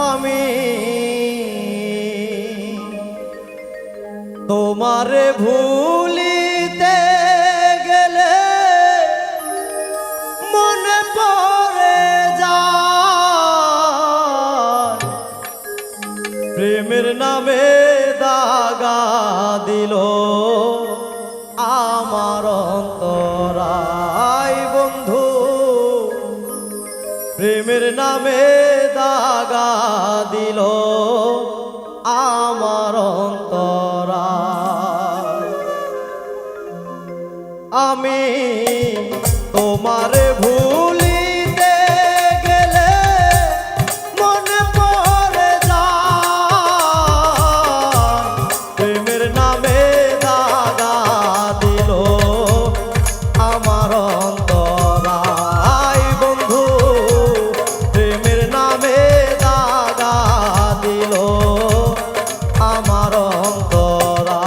আমি তোমারে ভুলিতে গেলে মনে পড়ে যায় প্রেমের নামে দাগা দিল আমার অন্তরায় বন্ধু প্রেমের নামে দাগা দিল আমার অন্তরায় আমি তোমারে ভুলিতে গেলে মনে পড়ে যায় প্রেমের নামে দাগা দিল আমার অন্তরায় বন্ধু প্রেমের নামে দাগা দিল আমার অন্তরায়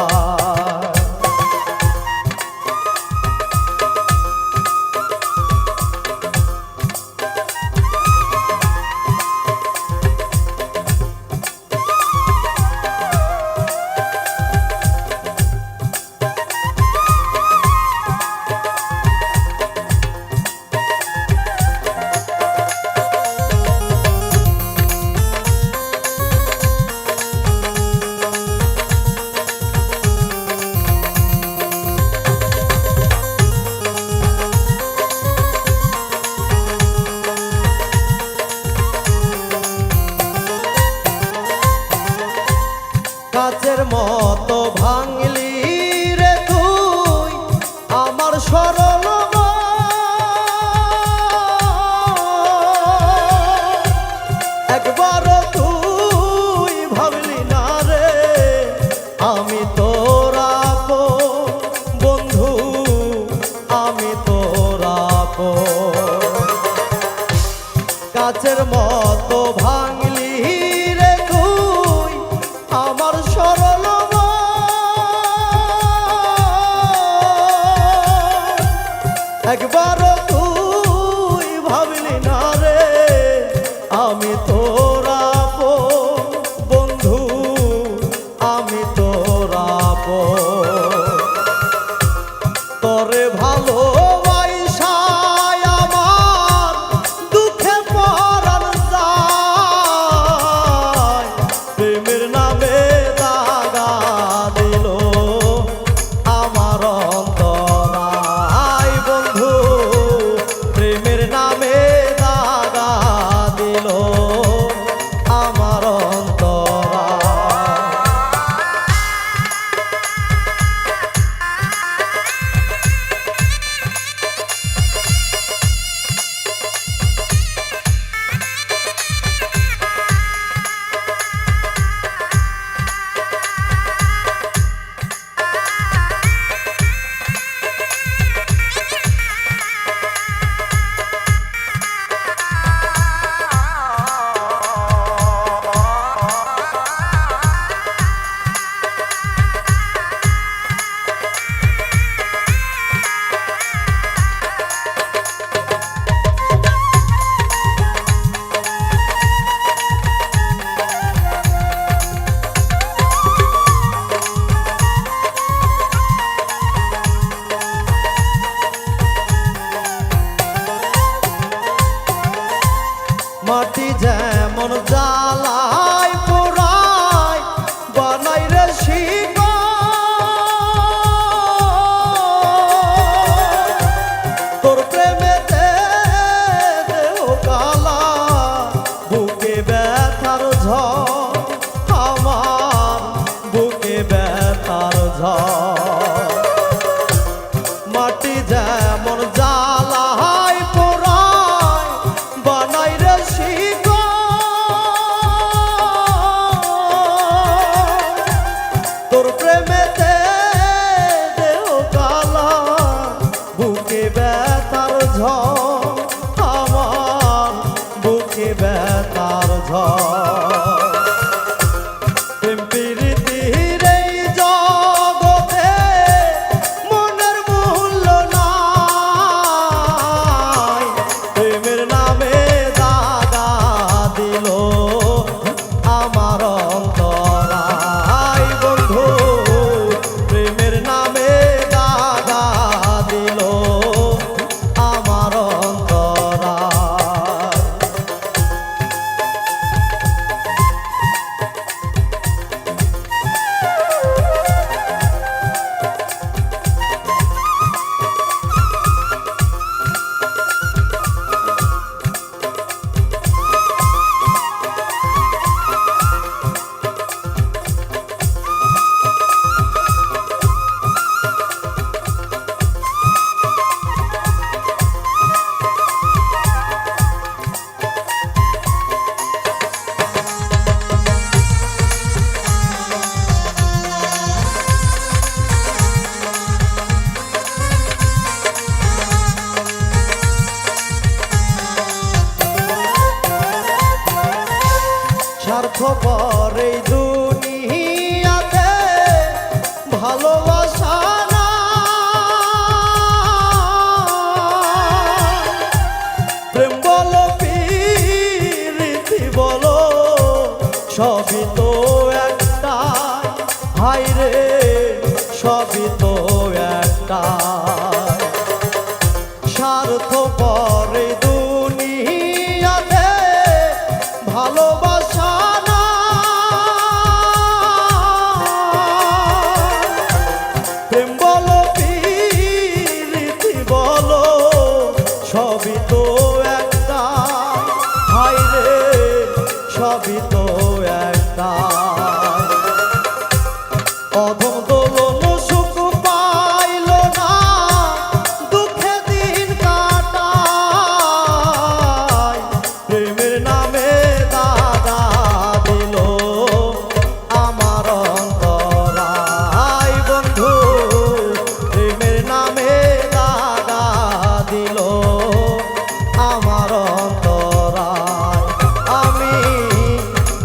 কাচের মতো ভাঙলি রে তুই আমার সরল একবার তুই ভাবলি না রে আমি তোর আপন বন্ধু আমি তোর আপন কাচের মতো ভাঙলি রে তুই আমার সরল একবার তুই ভাবলি না রে আমি তোর আপন বন্ধু আমি তোর আপন তোরে ভালোবাসায় আমার দুঃখে পরাণ যায় প্রেমের নামে দাগা দিল আমার অন্তরায় বন্ধু প্রেমের নামে দাগা দিল আমার অন্তরায় মাটি যেমন জ্বালায় পোড়ায় বানাই রে তোর প্রেমেতে দেহ কালা বুকে ব্যথার ঝড় আমার বুকে ব্যথার ঝড় মাটি যেমন জ্বালায় পোড়ায় বানাই রে তোর প্রেমেতে দেহ কালা বুকে ব্যথার ঝড় আমার বুকে ব্যথার ঝড় প্রেম প্রীতির এই জগতে মনের মূল্য নাই প্রেমের নামে দাগা দিল স্বার্থপর এই দুনিয়াতে ভালোবাসা না, প্রেম বলো প্রীতি বলো সবই তো একটাই, হায় রে সবই তো একটাই। স্বার্থপর এই দুনিয়াতে ভালোবাসা না, প্রেম বলো প্রীতি বলো সবই তো একটা, হায় রে সবই তো একটা। অধম দোলন সুখ পাইল না, দুঃখে দিন কাটায়, প্রেমের নামে দাগা দিল আমার অন্তরায়। বন্ধু প্রেমের নামে দাগা দিল আমার অন্তরায়। আমি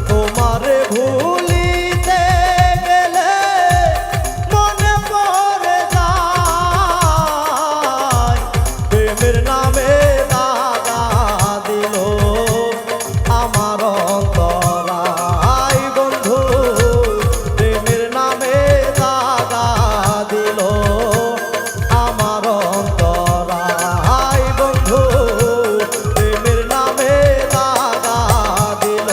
তোমারে ভুলিতে গেলে মনে পড়ে যায়, প্রেমের নামে দাগা দিল আমার অন্তরায়। বন্ধু প্রেমের নামে দাগা দিল আমার অন্তরায়। বন্ধু প্রেমের নামে দাগা দিল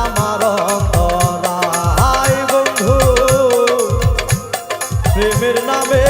আমার অন্তরায়। বন্ধু প্রেমের নামে